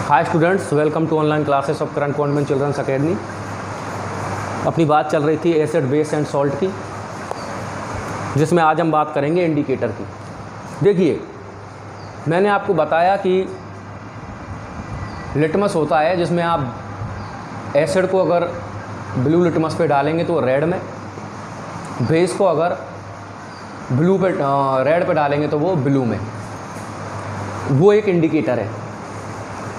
Hi students, welcome to online classes of Current Convent Children's Academy. अपनी बात चल रही थी एसिड, बेस एंड सॉल्ट की, जिसमें आज हम बात करेंगे इंडिकेटर की। देखिए, मैंने आपको बताया कि लिटमस होता है जिसमें आप एसिड को अगर ब्लू लिटमस पे डालेंगे तो रेड में, बेस को अगर ब्लू पे रेड पे डालेंगे तो वो ब्लू में। वो एक इंडिकेटर है।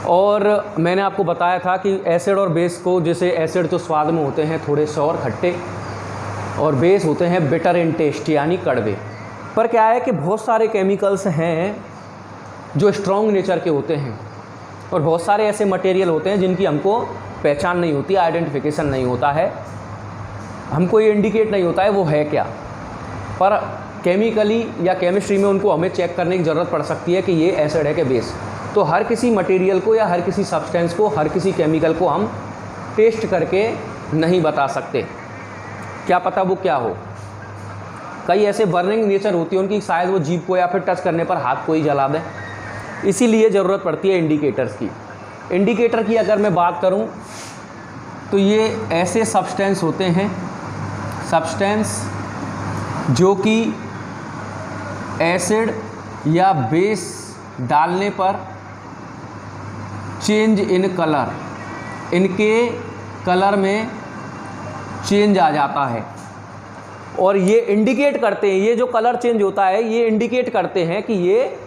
और मैंने आपको बताया था कि एसिड और बेस को, जैसे एसिड तो स्वाद में होते हैं थोड़े सौर खट्टे, और बेस होते हैं बिटर इन टेस्ट यानी कड़वे। पर क्या है कि बहुत सारे केमिकल्स हैं जो स्ट्रॉन्ग नेचर के होते हैं, और बहुत सारे ऐसे मटेरियल होते हैं जिनकी हमको पहचान नहीं होती, आइडेंटिफिकेशन नहीं होता है, हमको ये इंडिकेट नहीं होता है वो है क्या। पर केमिकली या केमिस्ट्री में उनको हमें चेक करने की ज़रूरत पड़ सकती है कि ये एसिड है कि बेस। तो हर किसी मटेरियल को या हर किसी सब्सटेंस को, हर किसी केमिकल को हम टेस्ट करके नहीं बता सकते, क्या पता वो क्या हो। कई ऐसे बर्निंग नेचर होती है उनकी, शायद वो जीभ को या फिर टच करने पर हाथ को ही जला दें। इसीलिए ज़रूरत पड़ती है इंडिकेटर्स की। इंडिकेटर की अगर मैं बात करूं तो ये ऐसे सब्सटेंस होते हैं, सब्सटेंस जो कि एसिड या बेस डालने पर चेंज इन कलर, इनके कलर में चेंज आ जाता है, और ये इंडिकेट करते हैं, ये जो कलर चेंज होता है ये इंडिकेट करते हैं कि ये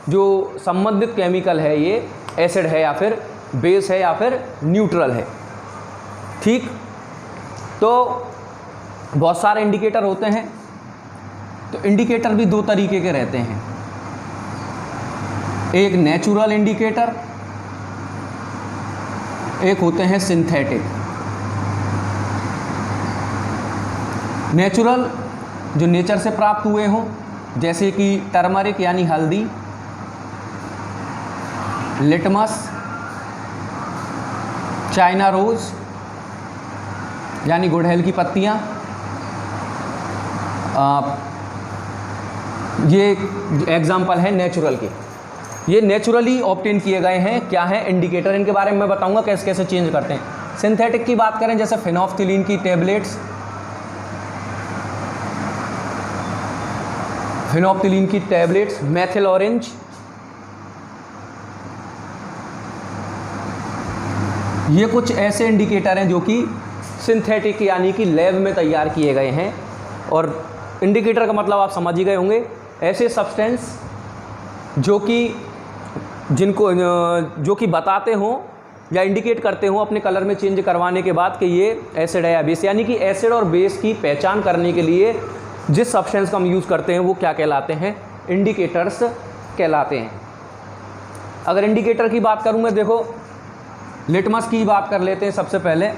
जो संबंधित केमिकल है ये एसिड है या फिर बेस है या फिर न्यूट्रल है। ठीक, तो बहुत सारे इंडिकेटर होते हैं। तो इंडिकेटर भी दो तरीके के रहते हैं, एक नेचुरल इंडिकेटर, एक होते हैं सिंथेटिक। नेचुरल जो नेचर से प्राप्त हुए हों, जैसे कि टर्मरिक यानी हल्दी, लिटमस, चाइना रोज यानी गुड़हल की पत्तियां, ये एग्जाम्पल है नेचुरल के। ये नेचुरली ऑब्टेन किए गए हैं। क्या है इंडिकेटर, इनके बारे में मैं बताऊंगा कैसे कैसे चेंज करते हैं। सिंथेटिक की बात करें, जैसे फेनोल्फथलीन की टेबलेट्स, फेनोल्फथलीन की टेबलेट्स, मेथिल ऑरेंज, ये कुछ ऐसे इंडिकेटर हैं जो कि सिंथेटिक यानी कि लैब में तैयार किए गए हैं। और इंडिकेटर का मतलब आप समझ ही गए होंगे, ऐसे सब्सटेंस जो कि बताते हों या इंडिकेट करते हों अपने कलर में चेंज करवाने के बाद कि ये एसिड है या बेस। यानी कि एसिड और बेस की पहचान करने के लिए जिस सब्सटेंस का हम यूज़ करते हैं वो क्या कहलाते हैं, इंडिकेटर्स कहलाते हैं। अगर इंडिकेटर की बात करूँ मैं, देखो लिटमस की बात कर लेते हैं सबसे पहले।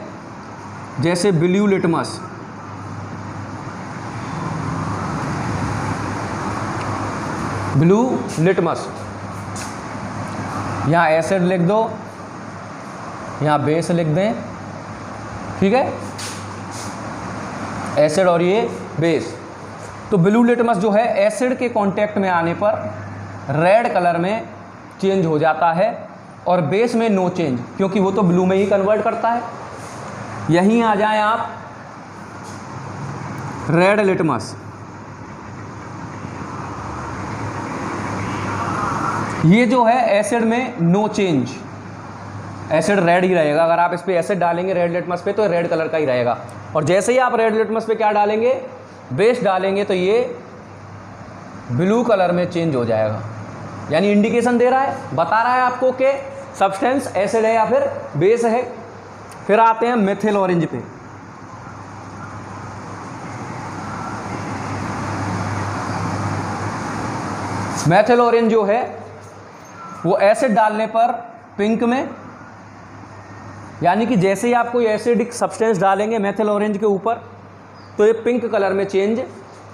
जैसे ब्लू लिटमस, ब्लू लिटमस, यहाँ एसिड लिख दो, यहाँ बेस लिख दें, ठीक है, एसिड और ये बेस। तो ब्लू लिटमस जो है एसिड के कांटेक्ट में आने पर रेड कलर में चेंज हो जाता है, और बेस में नो चेंज, क्योंकि वो तो ब्लू में ही कन्वर्ट करता है। यहीं आ जाएं आप, रेड लिटमस, ये जो है एसिड में नो चेंज, एसिड रेड ही रहेगा। अगर आप इस पे एसिड डालेंगे रेड लिटमस पे तो रेड कलर का ही रहेगा। और जैसे ही आप रेड लिटमस पे क्या डालेंगे, बेस डालेंगे, तो ये ब्लू कलर में चेंज हो जाएगा। यानी इंडिकेशन दे रहा है, बता रहा है आपको कि सब्सटेंस एसिड है या फिर बेस है। फिर आते हैं मेथिल ऑरेंज पे। मेथिल ऑरेंज जो है वो एसिड डालने पर पिंक में, यानी कि जैसे ही आप कोई एसिडिक सब्सटेंस डालेंगे मेथिल ऑरेंज के ऊपर तो ये पिंक कलर में चेंज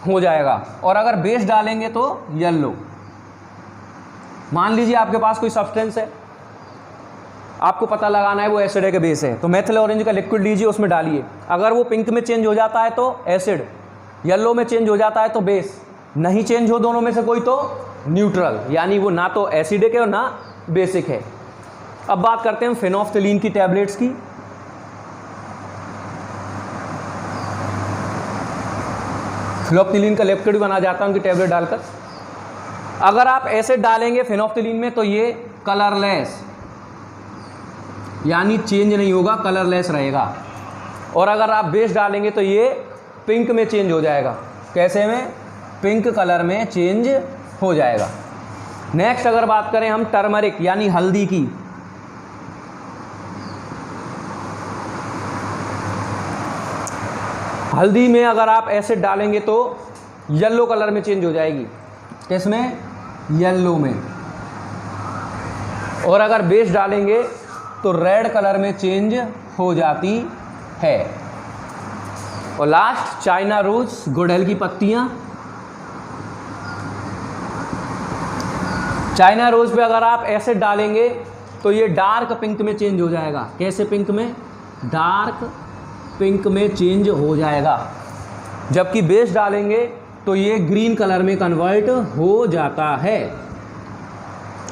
हो जाएगा। और अगर बेस डालेंगे तो येलो। मान लीजिए आपके पास कोई सब्सटेंस है, आपको पता लगाना है वो एसिड है कि बेस है, तो मेथिल ऑरेंज का लिक्विड लीजिए, उसमें डालिए। अगर वो पिंक में चेंज हो जाता है तो एसिड, येलो में चेंज हो जाता है तो बेस, नहीं चेंज हो दोनों में से कोई तो न्यूट्रल, यानी वो ना तो एसिडिक है और ना बेसिक है। अब बात करते हैं फेनोल्फथलीन की टैबलेट्स की। फेनोल्फथलीन का लिक्विड भी बनाया जाता है उनकी टैबलेट डालकर। अगर आप एसिड डालेंगे फेनोल्फथलीन में तो ये कलरलेस, यानी चेंज नहीं होगा, कलरलेस रहेगा। और अगर आप बेस डालेंगे तो ये पिंक में चेंज हो जाएगा। कैसे में? पिंक कलर में चेंज हो जाएगा। नेक्स्ट अगर बात करें हम टर्मरिक यानी हल्दी की, हल्दी में अगर आप एसिड डालेंगे तो येलो कलर में चेंज हो जाएगी। किसमें? येलो में। और अगर बेस डालेंगे तो रेड कलर में चेंज हो जाती है। और लास्ट चाइना रोज, गुड़हल की पत्तियां। चाइना रोज पे अगर आप एसिड डालेंगे तो ये डार्क पिंक में चेंज हो जाएगा। कैसे पिंक में? डार्क पिंक में चेंज हो जाएगा। जबकि बेस डालेंगे तो ये ग्रीन कलर में कन्वर्ट हो जाता है।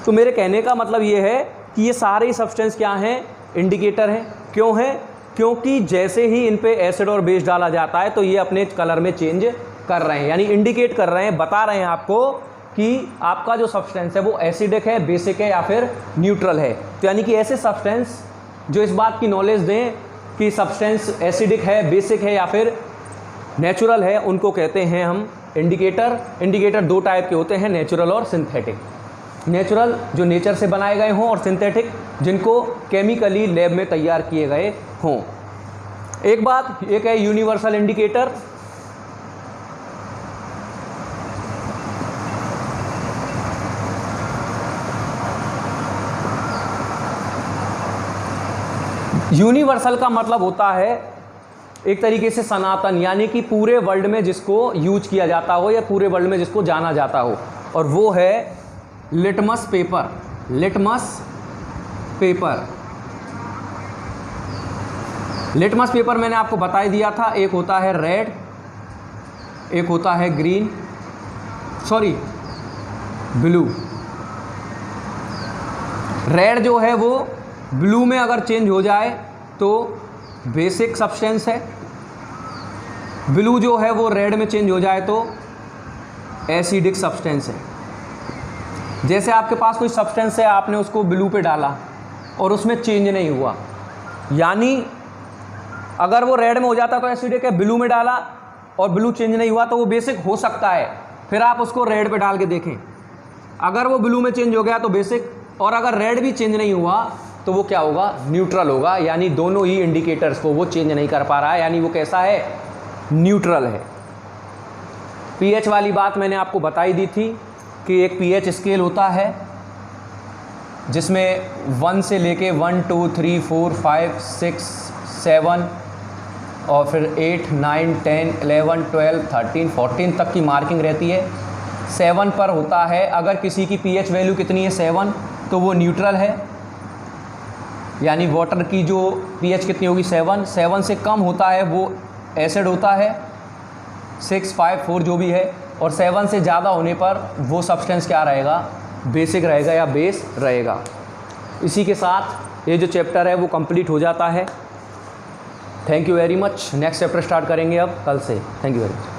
तो मेरे कहने का मतलब ये है कि ये सारे सब्सटेंस क्या हैं? इंडिकेटर हैं। क्यों हैं? क्योंकि जैसे ही इन पे एसिड और बेस डाला जाता है तो ये अपने कलर में चेंज कर रहे हैं, यानी इंडिकेट कर रहे हैं, बता रहे हैं आपको कि आपका जो सब्सटेंस है वो एसिडिक है, बेसिक है या फिर न्यूट्रल है। तो यानी कि ऐसे सब्सटेंस जो इस बात की नॉलेज दें कि सब्सटेंस एसिडिक है, बेसिक है या फिर नेचुरल है, उनको कहते हैं हम इंडिकेटर। इंडिकेटर दो टाइप के होते हैं, नेचुरल और सिंथेटिक। नेचुरल जो नेचर से बनाए गए हों, और सिंथेटिक जिनको केमिकली लैब में तैयार किए गए हों। एक बात, एक है यूनिवर्सल इंडिकेटर। यूनिवर्सल का मतलब होता है एक तरीके से सनातन, यानी कि पूरे वर्ल्ड में जिसको यूज किया जाता हो या पूरे वर्ल्ड में जिसको जाना जाता हो, और वो है litmus paper. Litmus paper, litmus paper मैंने आपको बता ही दिया था। एक होता है रेड, एक होता है ग्रीन, सॉरी ब्लू। रेड जो है वो ब्लू में अगर चेंज हो जाए तो बेसिक सब्सटेंस है। ब्लू जो है वो रेड में चेंज हो जाए तो एसिडिक सब्सटेंस है। जैसे आपके पास कोई सब्सटेंस है, आपने उसको ब्लू पे डाला और उसमें चेंज नहीं हुआ, यानी अगर वो रेड में हो जाता तो एसिडिक है, ब्लू में डाला और ब्लू चेंज नहीं हुआ तो वो बेसिक हो सकता है। फिर आप उसको रेड पे डाल के देखें, अगर वो ब्लू में चेंज हो गया तो बेसिक, और अगर रेड भी चेंज नहीं हुआ तो वो क्या होगा? न्यूट्रल होगा। यानी दोनों ही इंडिकेटर्स को वो चेंज नहीं कर पा रहा है, यानी वो कैसा है? न्यूट्रल है। पीएच वाली बात मैंने आपको बताई दी थी कि एक पीएच स्केल होता है जिसमें 1 से लेके 1 2 3 4 5 6 7 और फिर 8 9 10 11 12 13 14 तक की मार्किंग रहती है। 7 पर होता है, अगर किसी की पीएच वैल्यू कितनी है? 7, तो वो न्यूट्रल है। यानी वाटर की जो पीएच कितनी होगी? 7। 7 से कम होता है वो एसिड होता है, 6 5 4 जो भी है। और 7 से ज़्यादा होने पर वो सब्सटेंस क्या रहेगा? बेसिक रहेगा या बेस रहेगा। इसी के साथ ये जो चैप्टर है वो कंप्लीट हो जाता है। Thank you very much. Next chapter start करेंगे अब कल से। Thank you very much.